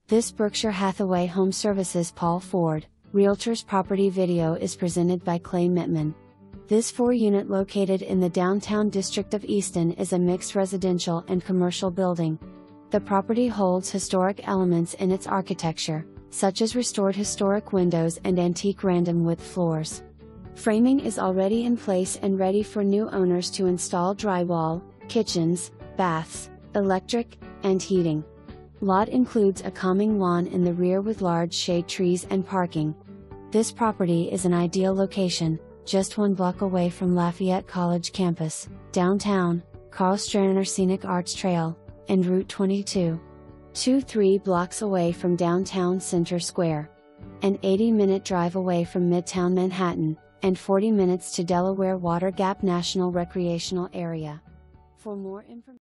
This Berkshire Hathaway Home Services Paul Ford, Realtors property video is presented by Clay Mittman. This 4-unit located in the downtown district of Easton is a mixed residential and commercial building. The property holds historic elements in its architecture, such as restored historic windows and antique random width floors. Framing is already in place and ready for new owners to install drywall, kitchens, baths, electric, and heating. Lot includes a calming lawn in the rear with large shade trees and parking. This property is an ideal location, just 1 block away from Lafayette College campus, downtown, Carl Strananer Scenic Arts Trail, and Route 22. 2-3 blocks away from downtown Center Square. An 80-minute drive away from Midtown Manhattan, and 40 minutes to Delaware Water Gap National Recreational Area. For more information